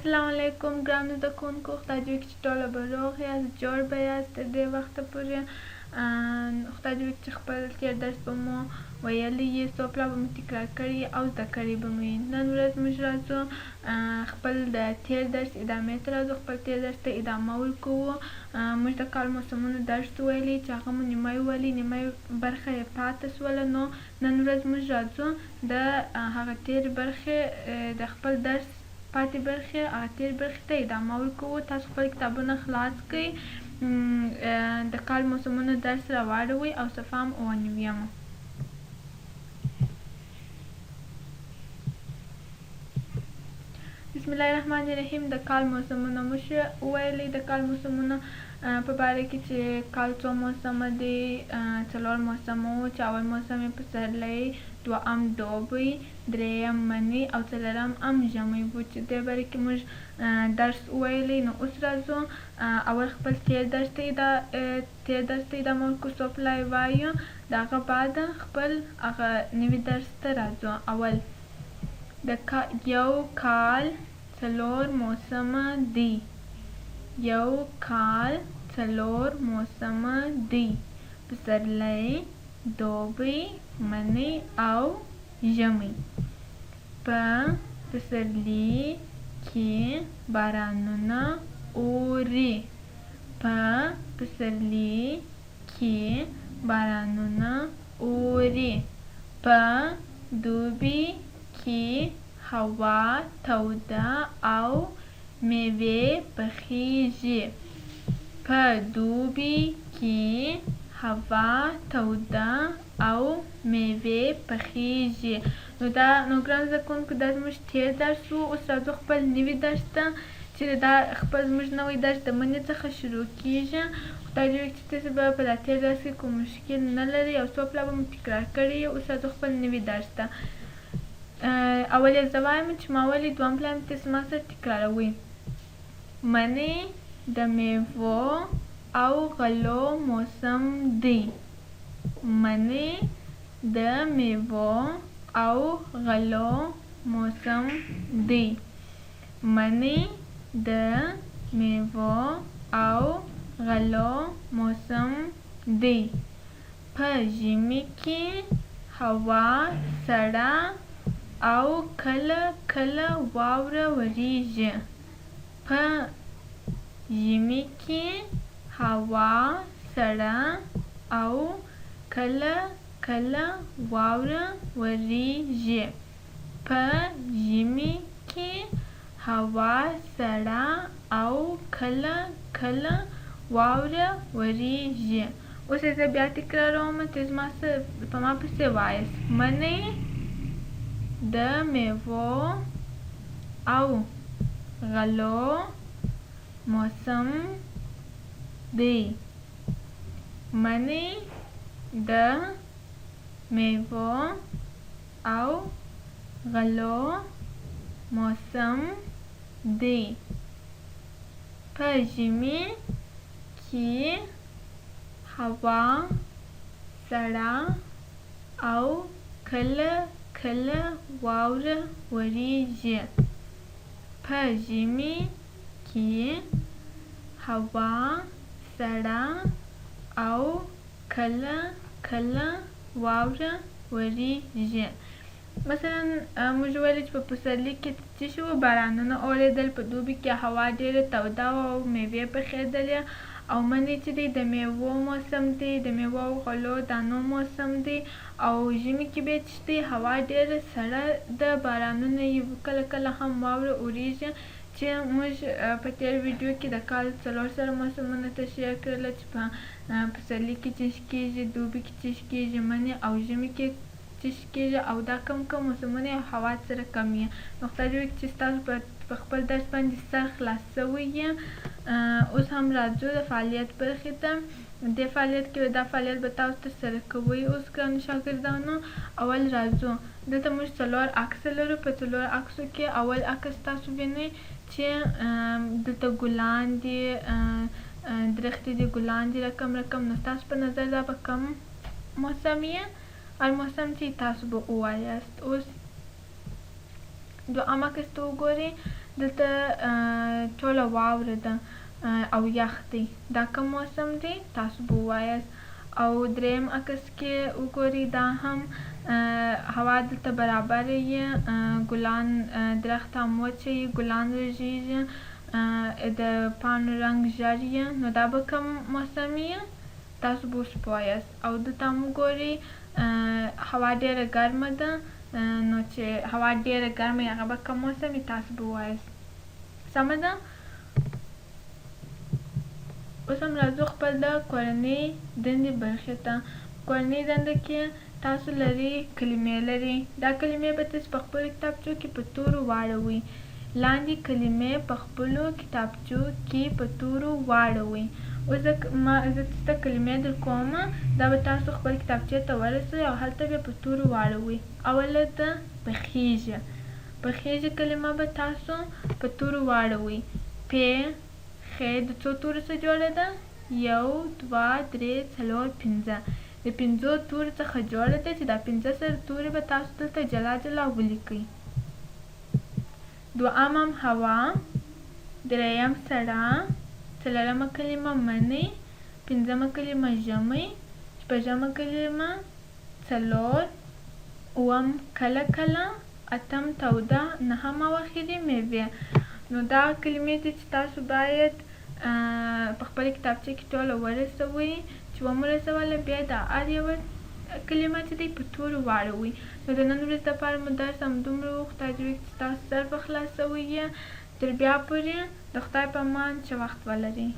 السلام علیکم ګرانو زده کوونکو، خدای دې وکړي چې ټوله به روغ یاست، جوړ به یاست تر دې وخته پورې. خدای دې وکړي چې خپل تېر درس به مو ویلی یې، سوپله به مو تکرار کړي او زده کړي به مو یې. نن ورځ موږ راځو خپل د تېر درس ادامې ته راځو، خپل تېر درس ته ادامه ورکوو. موږ د کال موسمونو درس ویلی چې هغه مو نیمه ویلی، نیمه برخه یې پاته سوله. نو نن ورځ موږ راځو د هغه تېرې برخې د خپل درس پاتې برخې هغه تېرې برخې ته ادامه ورکوو. تاسو خپل کتابونه خلاص کړئ، د کال موسمونو درس راواړوئ او صفحه هم 9. بسم الله الرحمن الرحیم. د کال موسمونه موږ وویلی د کال موسمونه په باره کې چې کال څو موسمه دی، 4 موسمه وو چې اول موسم یې پسرلی، دوهم دوبی، دریم منی او څلورم هم ژمی وو چې دې باره کې موږ درس وویلی. نو اوس راځو اول خپل تېر درس ته ادامه ورکړو، څو پلای وایو، د هغه بعد خپل هغه نوي درس ته راځو. اول یو کال 4 موسمه دی. یو کال 4 موسمه دی: پسرلی، دوبی، منی او ژمی. په پسرلي کې بارانونه اوري. په پسرلي کې بارانونه اوري. په دوبي کې هوا توده او میوې پخیږي. په دوبي کې هوا توده او میوې پخیږي. نو ګرانو زده کوونکو، دا زموږ تېر درس و. اوس راځو خپل نوي درس ته چې دا خپل زموږ نوی درس د مني څخه شروع کیږي. خدای دې وکړي چې تاسو به په دا تېر درس کې کوم مشکل نه لرئ او څو پله به مو تکرار کړي. اوس راځو خپل نوي درس ته. اول یې زه وایم چې ما ولې، دوهم پله مې تاسو ما سره تکراروئ. منی د میوو او غلو موسم دی. منی د میوو او غلو موسم دی. منی د میوو او غلو موسم دی. په ژمي کې هوا سړه او کله کله واوره وریږي. په ژمي کې هوا سړه او کله کله واوره وریږي. په ژمي کې هوا سړه او کله کله واوره وریږي. اوس یې زه بیا تکراروم، تاسو په ما پسې وایاست. منی د میوو او غلو موسم دی. منی د میوو او غلو موسم دی. په ژمي کې هوا سړه او کله کله واوره وریږي. په ژمي کې هوا سړه او کله کله واوره وریږي. مثلا موږ ویلي چې په پسرلي کې څه شوي؟ بارانونه اورېدل. په دوبي کې هوا ډېره توده وه او میوې پخېدلې. او منی چې دی د میوو موسم دی، د میوو او غلو دانو موسم دی. او ژمي کې بیا چې دی هوا ډېره سړه ده، بارانونه یې کله کله هم واوره اورېږي. چې موږ په تېر ویډیو کې د کال 4 سره موسمونه تشریح کړله چې په پسرلي کې څه کېږي، دوبي کې څه کېږي، مني او ژمي کې څه کېږي او دا کم موسمونه یې هوا سره کم یې. نو خدای دې وکړي چې ستاسو په خپل درس باندې سر خلاص سوی یې. اوس هم راځو د فعالیت برخې ته. دې فعالیت کې دا فعالیت به تاسو ترسره کوئ. اوس ګرانو شاګردانو، اول راځو دلته موږ 4 عکس لرو. په 4 عکسو کې اول عکس تاسو وینئ چې دلته ګلان دي، درختې دي، ګلان دي رقم. نو ستاسو په نظر دا به کوم موسم یې؟ الموسم چې تاسو به ووایاست. اوس دوهم عکس ته وګورئ، دلته ټوله واوره ده او یخ دی. دا کوم موسم دی تاسو به ووایاست. او دریم عکس کې وګورئ دا هم هوا دلته برابره یې، ګلان درخت هم وچه یې، ګلان رژېږي، د پاڼو رنګ ژړ یې، نو دا به کوم موسم یې تاسو به اوس پوهیاست. او دلته هم وګورئ هوا ډېره ګرمه ده، نو چې هوا ډېره ګرمه یې هغه به کوم موسم یې تاسو به ووایاست. سمه ده. اوس هم راځو خپل د کورنۍ دندې برخې ته. کورنۍ دنده کې تاسو لرئ کلمې لرئ. دا کلمې به تاسو په خپلو کتابچو کې په تورو واړوئ. لاندې کلمې په خپلو کتابچو کې په تورو واړوئ. اوس زه چې ته کلمې در کومه دا به تاسو خپل کتابچې ته ورسوئ او هلته به په تورو واړوئ. اوله ده پخیږي. پخیږي کلمه به تاسو په تورو واړوئ. خ د څو تورو څخه جوړه ده؟ 1 2 3 4 5. د 5 تورو څخه جوړه ده چې دا 5 سره تورې به تاسو دلته جلا جلا ولیکئ. دوهم هم هوا، دریم سړه، څلورمه کلمه منی، پنځمه کلمه ژمی، شپږمه کلمه څلور، اووم کله کله، اتم توده، نهم او اخري میوې. نو دا کلمې دي چې تاسو باید په خپلې کتابچې کې ټوله ورسوئ. چې ومورسوله بیا د هر یوه کلمه چې دی په تورو واړوئ. نو د نن ورځې دپاره مو درس همدومره و. خدای دې وکړي چې تاسو سر په خلاصوئ یې. تر بیا پورې د خدای په امان، ښه وخت ولرئ.